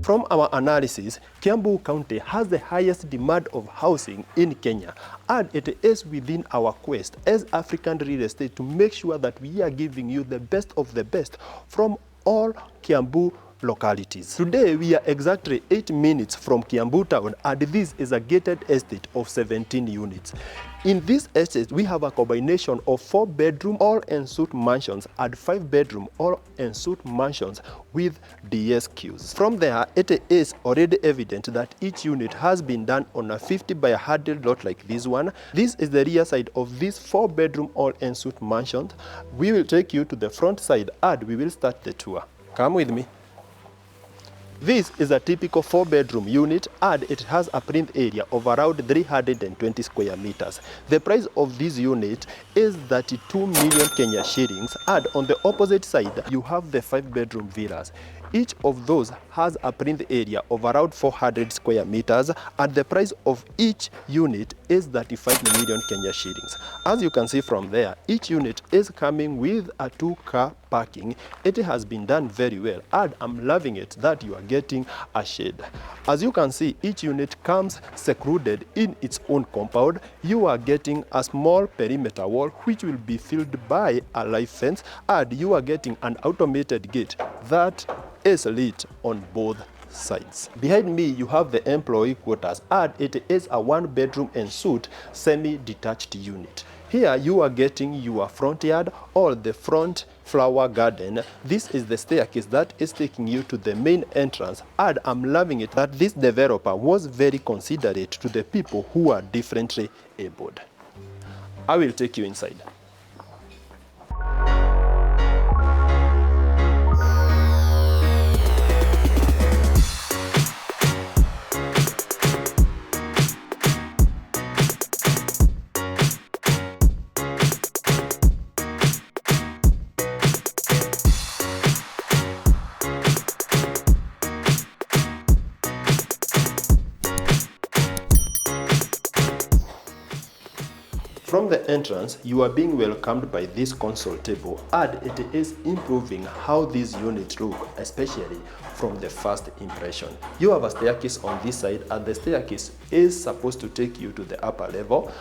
From our analysis, Kiambu County has the highest demand of housing in Kenya, and it is within our quest as African real estate to make sure that we are giving you the best of the best from all Kiambu localities. Today we are exactly 8 minutes from Kiambu town, and this is a gated estate of 17 units. In this estate, we have a combination of 4-bedroom all-en-suite mansions and 5-bedroom all-en-suite mansions with DSQs. From there, it is already evident that each unit has been done on a 50 by 100 lot like this one. This is the rear side of this 4-bedroom all-en-suite mansion. We will take you to the front side and we will start the tour. Come with me. This is a typical 4-bedroom unit, and it has a plinth area of around 320 square meters. The price of this unit is 32 million Kenya shillings, and on the opposite side you have the 5-bedroom villas. Each of those has a plinth area of around 400 square meters, and the price of each unit is 35 million Kenya shillings. As you can see from there, each unit is coming with a 2-car parking. It has been done very well, and I'm loving it that you are getting a shade. As you can see, each unit comes secluded in its own compound. You are getting a small perimeter wall which will be filled by a live fence, and you are getting an automated gate that is lit on both sides. Behind me you have the employee quarters, and it is a 1-bedroom en suite semi-detached unit. Here you are getting your front yard or the front flower garden. This is the staircase that is taking you to the main entrance, and I'm loving it that this developer was very considerate to the people who are differently abled. I will take you inside. From the entrance, you are being welcomed by this console table, and it is improving how these units look, especially from the first impression. You have a staircase on this side, and the staircase is supposed to take you to the upper level.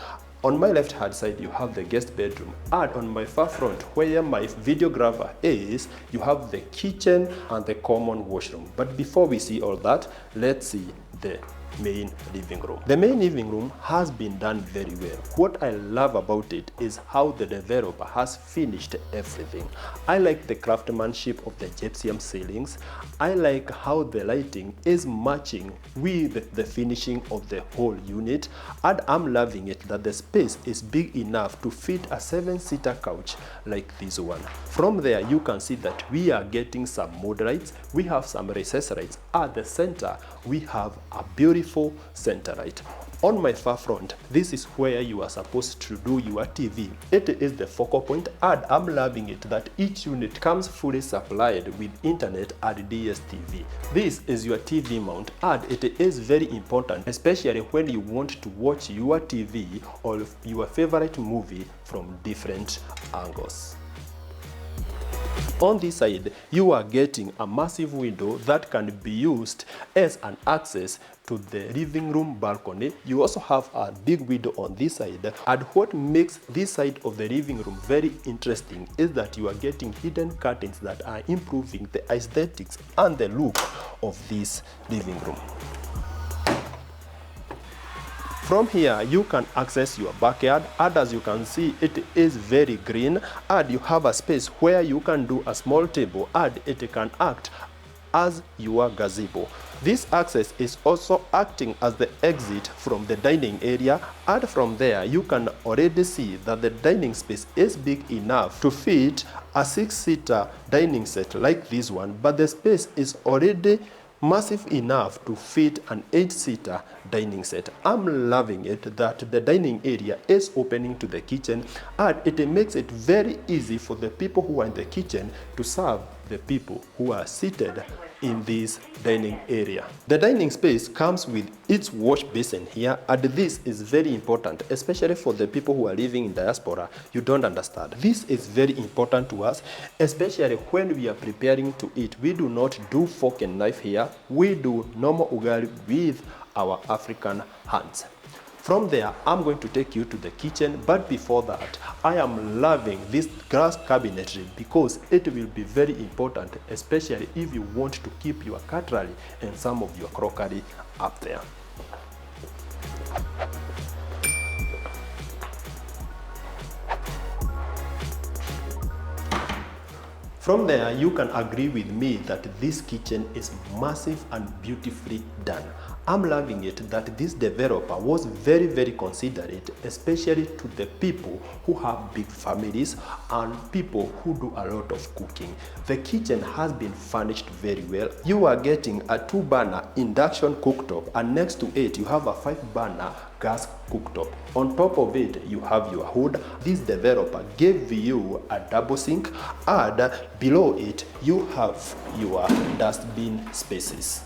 On my left hand side, you have the guest bedroom, and on my far front, where my videographer is, you have the kitchen and the common washroom. But before we see all that, let's see the main living room. The main living room has been done very well. What I love about it is how the developer has finished everything. I like the craftsmanship of the gypsum ceilings. I like how the lighting is matching with the finishing of the whole unit, and I'm loving it that the space is big enough to fit a 7-seater couch like this one. From there you can see that we are getting some mood lights, we have some recess lights. At the center we have a beautiful center light. On my far front, this is where you are supposed to do your TV. It is the focal point, and I'm loving it that each unit comes fully supplied with internet and DSTV. This is your TV mount, and it is very important, especially when you want to watch your TV or your favorite movie from different angles. On this side, you are getting a massive window that can be used as an access to the living room balcony. You also have a big window on this side, and what makes this side of the living room very interesting is that you are getting hidden curtains that are improving the aesthetics and the look of this living room. From here, you can access your backyard, and as you can see, it is very green, and you have a space where you can do a small table, and it can act as your gazebo. This access is also acting as the exit from the dining area, and from there you can already see that the dining space is big enough to fit a 6-seater dining set like this one, but the space is already massive enough to fit an 8-seater dining set. I'm loving it that the dining area is opening to the kitchen, and it makes it very easy for the people who are in the kitchen to serve the people who are seated in this dining area. The dining space comes with its wash basin here, and this is very important, especially for the people who are living in diaspora. You don't understand. This is very important to us, especially when we are preparing to eat. We do not do fork and knife here. We do normal ugali with our African hands. From there, I'm going to take you to the kitchen, but before that, I am loving this glass cabinetry because it will be very important, especially if you want to keep your cutlery and some of your crockery up there. From there, you can agree with me that this kitchen is massive and beautifully done. I'm loving it that this developer was very, very considerate, especially to the people who have big families and people who do a lot of cooking. The kitchen has been furnished very well. You are getting a 2-burner induction cooktop, and next to it you have a 5-burner gas cooktop. On top of it, you have your hood. This developer gave you a double sink, and below it, you have your dustbin spaces.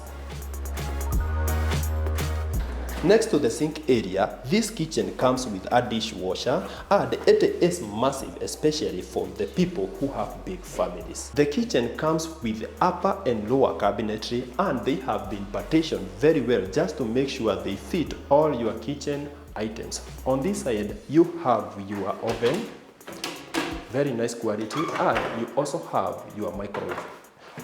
Next to the sink area, this kitchen comes with a dishwasher, and it is massive, especially for the people who have big families. The kitchen comes with upper and lower cabinetry, and they have been partitioned very well just to make sure they fit all your kitchen items. On this side, you have your oven, very nice quality, and you also have your microwave.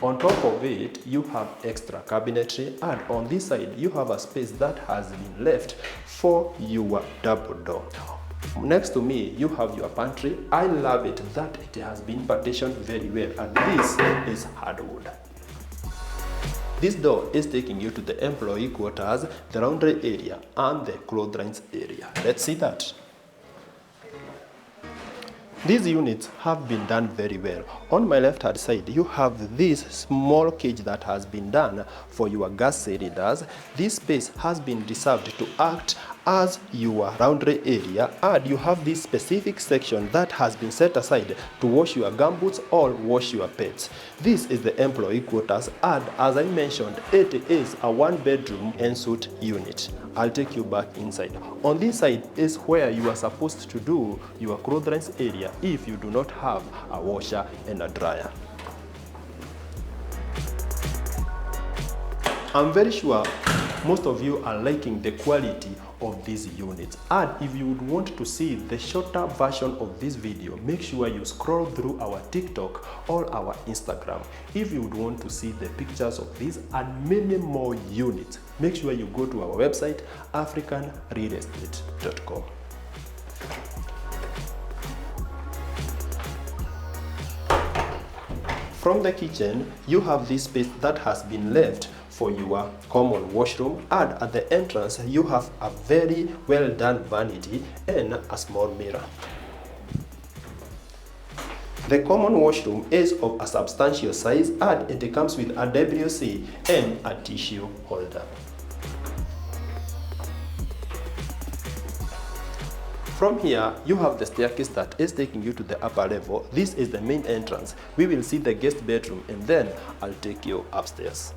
On top of it, you have extra cabinetry, and on this side, you have a space that has been left for your double door. Next to me, you have your pantry. I love it that it has been partitioned very well, and this is hardwood. This door is taking you to the employee quarters, the laundry area, and the clotheslines area. Let's see that. These units have been done very well. On my left hand side, you have this small cage that has been done for your gas cylinders. This space has been reserved to act as your laundry area, and you have this specific section that has been set aside to wash your gumboots or wash your pets. This is the employee quarters, and as I mentioned, it is a 1-bedroom ensuite unit. I'll take you back inside. On this side is where you are supposed to do your clotheslines area if you do not have a washer and a dryer. I'm very sure most of you are liking the quality of these units, and if you would want to see the shorter version of this video, make sure you scroll through our TikTok or our Instagram. If you would want to see the pictures of these and many more units, make sure you go to our website africanrealestate.com. From the kitchen, you have this space that has been left for your common washroom, and at the entrance you have a very well done vanity and a small mirror. The common washroom is of a substantial size, and it comes with a WC and a tissue holder. From here, you have the staircase that is taking you to the upper level. This is the main entrance. We will see the guest bedroom, and then I'll take you upstairs.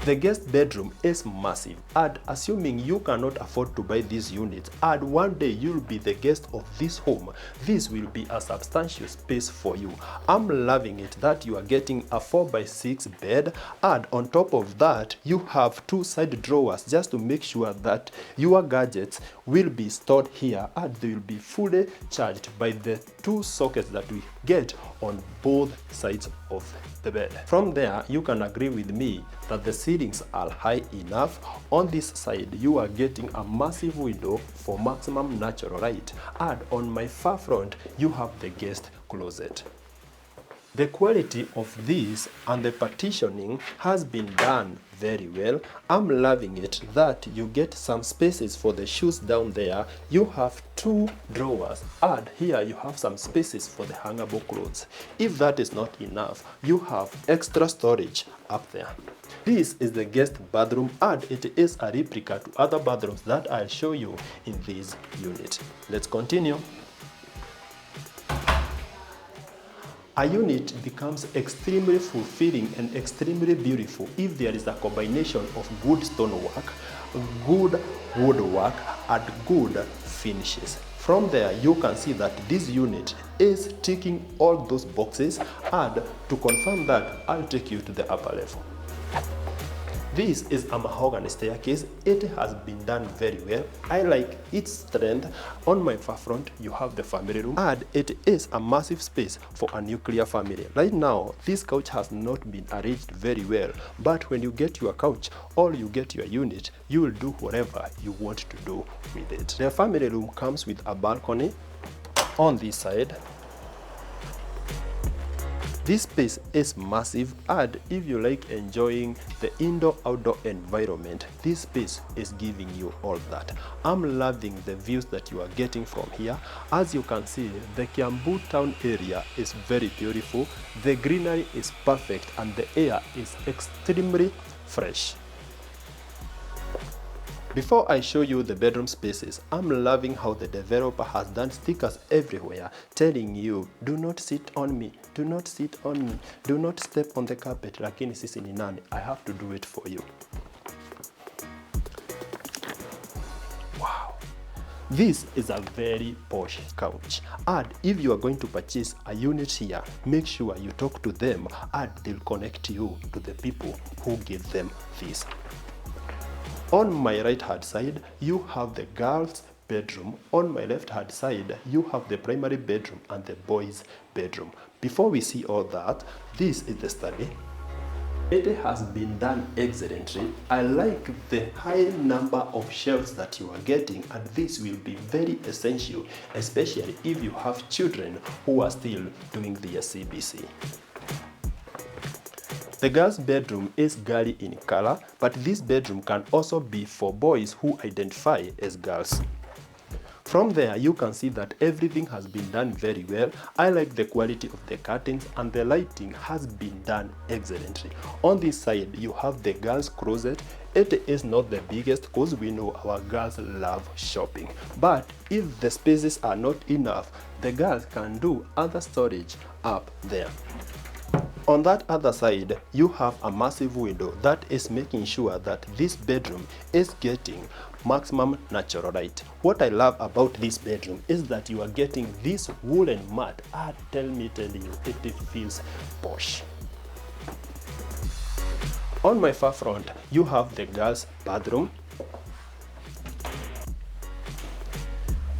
The guest bedroom is massive, and assuming you cannot afford to buy these units and one day you'll be the guest of this home, this will be a substantial space for you. I'm loving it that you are getting a 4x6 bed, and on top of that you have 2 side drawers just to make sure that your gadgets will be stored here, and they will be fully charged by the 2 sockets that we get on both sides of the bed. From there, you can agree with me that the ceilings are high enough. On this side, you are getting a massive window for maximum natural light, and on my far front, you have the guest closet. The quality of this and the partitioning has been done very well. I'm loving it that you get some spaces for the shoes down there. You have 2 drawers, and here you have some spaces for the hangable clothes. If that is not enough, you have extra storage up there. This is the guest bathroom, and it is a replica to other bathrooms that I'll show you in this unit. Let's continue. A unit becomes extremely fulfilling and extremely beautiful if there is a combination of good stonework, good woodwork, and good finishes. From there, you can see that this unit is ticking all those boxes, and to confirm that, I'll take you to the upper level. This is a mahogany staircase. It has been done very well. I like its strength. On my far front, you have the family room, and it is a massive space for a nuclear family. Right now, this couch has not been arranged very well, but when you get your couch or you get your unit, you will do whatever you want to do with it. The family room comes with a balcony on this side. This space is massive, and if you like enjoying the indoor-outdoor environment, this space is giving you all that. I'm loving the views that you are getting from here. As you can see, the Kiambu town area is very beautiful, the greenery is perfect, and the air is extremely fresh. Before I show you the bedroom spaces, I'm loving how the developer has done stickers everywhere telling you, do not sit on me, do not sit on me, do not step on the carpet, lakini sisi ni nani, I have to do it for you. Wow. This is a very posh couch, and if you are going to purchase a unit here, make sure you talk to them and they'll connect you to the people who give them this. On my right hand side, you have the girls' bedroom. On my left hand side, you have the primary bedroom and the boys' bedroom. Before we see all that, this is the study. It has been done excellently. I like the high number of shelves that you are getting, and this will be very essential, especially if you have children who are still doing their CBC. The girls' bedroom is girly in color, but this bedroom can also be for boys who identify as girls. From there, you can see that everything has been done very well. I like the quality of the curtains, and the lighting has been done excellently. On this side, you have the girls' closet. It is not the biggest because we know our girls love shopping. But if the spaces are not enough, the girls can do other storage up there. On that other side, you have a massive window that is making sure that this bedroom is getting maximum natural light. What I love about this bedroom is that you are getting this woolen mat. Telling you, it feels posh. On my far front, you have the girls' bathroom.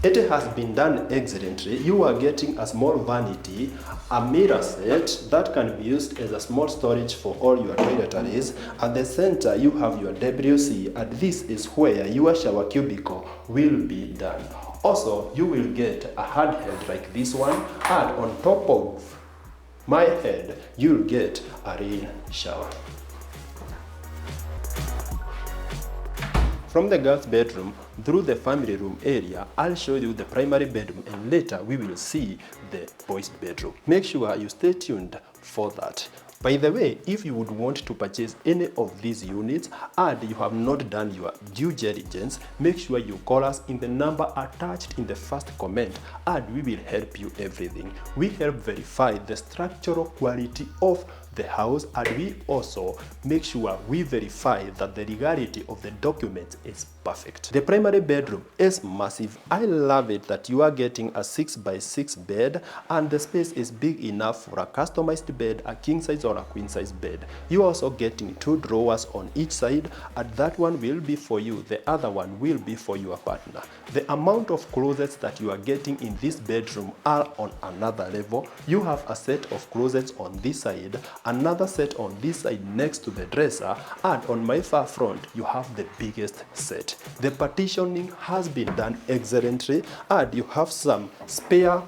It has been done excellently. You are getting a small vanity, a mirror set that can be used as a small storage for all your toiletries. At the center, you have your WC, and this is where your shower cubicle will be done. Also, you will get a handheld like this one, and on top of my head, you'll get a rain shower. From the girls' bedroom through the family room area, I'll show you the primary bedroom, and later we will see the boys' bedroom. Make sure you stay tuned for that. By the way, if you would want to purchase any of these units and you have not done your due diligence, make sure you call us in the number attached in the first comment, and we will help you everything. We help verify the structural quality of the house, and we also make sure we verify that the legality of the document is perfect. The primary bedroom is massive. I love it that you are getting a 6x6 bed, and the space is big enough for a customized bed, a king size or a queen size bed. You are also getting 2 drawers on each side, and that one will be for you, the other one will be for your partner. The amount of closets that you are getting in this bedroom are on another level. You have a set of closets on this side, another set on this side next to the dresser, and on my far front you have the biggest set. The partitioning has been done excellently, and you have some spare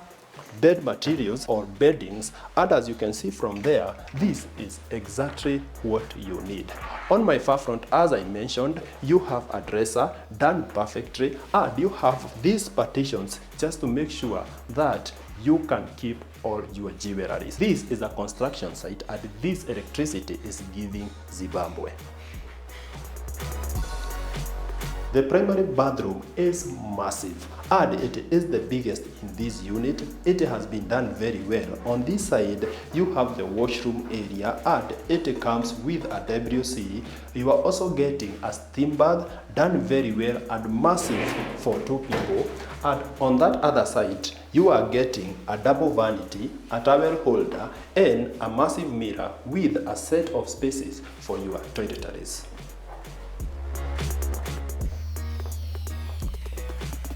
bed materials or beddings, and as you can see from there, this is exactly what you need. On my far front, as I mentioned, you have a dresser done perfectly, and you have these partitions just to make sure that you can keep all your jewelry. This is a construction site, and this electricity is giving Zimbabwe. The primary bathroom is massive. and it is the biggest in this unit. It has been done very well. On this side, you have the washroom area, and it comes with a WC. You are also getting a steam bath, done very well and massive for 2 people. And on that other side, you are getting a double vanity, a towel holder, and a massive mirror with a set of spaces for your toiletries.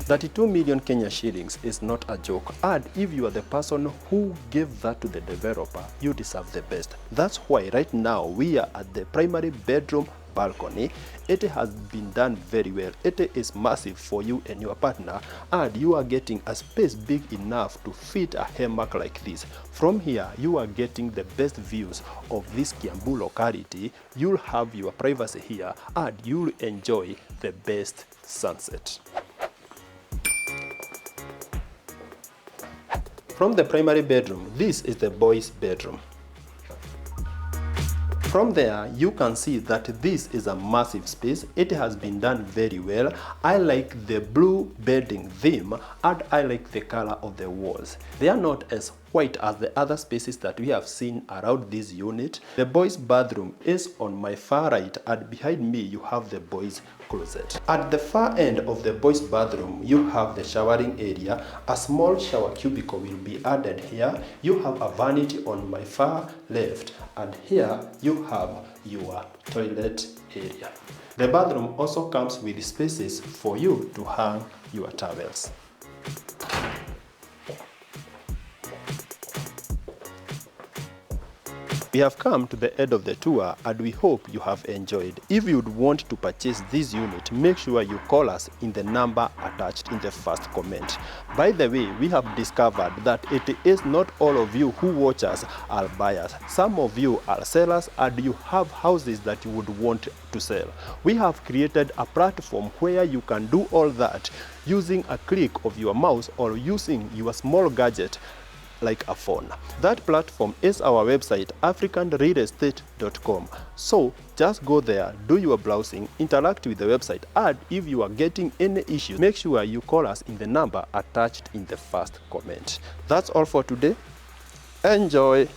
32 million Kenya shillings is not a joke, and if you are the person who gave that to the developer, you deserve the best. That's why right now we are at the primary bedroom balcony. It has been done very well. It is massive for you and your partner, and you are getting a space big enough to fit a hammock like this. From here, you are getting the best views of this Kiambu locality. You'll have your privacy here, and you'll enjoy the best sunset. From the primary bedroom, this is the boys' bedroom. From there, you can see that this is a massive space. It has been done very well. I like the blue bedding theme, and I like the color of the walls. They are not as white as the other spaces that we have seen around this unit. The boys' bathroom is on my far right, and behind me you have the boys' closet. At the far end of the boys' bathroom, you have the showering area. A small shower cubicle will be added here. You have a vanity on my far left, and here you have your toilet area. The bathroom also comes with spaces for you to hang your towels. We have come to the end of the tour, and we hope you have enjoyed. If you would want to purchase this unit, make sure you call us in the number attached in the first comment. By the way, we have discovered that it is not all of you who watch us are buyers. Some of you are sellers, and you have houses that you would want to sell. We have created a platform where you can do all that using a click of your mouse or using your small gadget like a phone. That platform is our website, africanrealestate.com. So just go there, do your browsing, interact with the website, and if you are getting any issues, make sure you call us in the number attached in the first comment. That's all for today. Enjoy.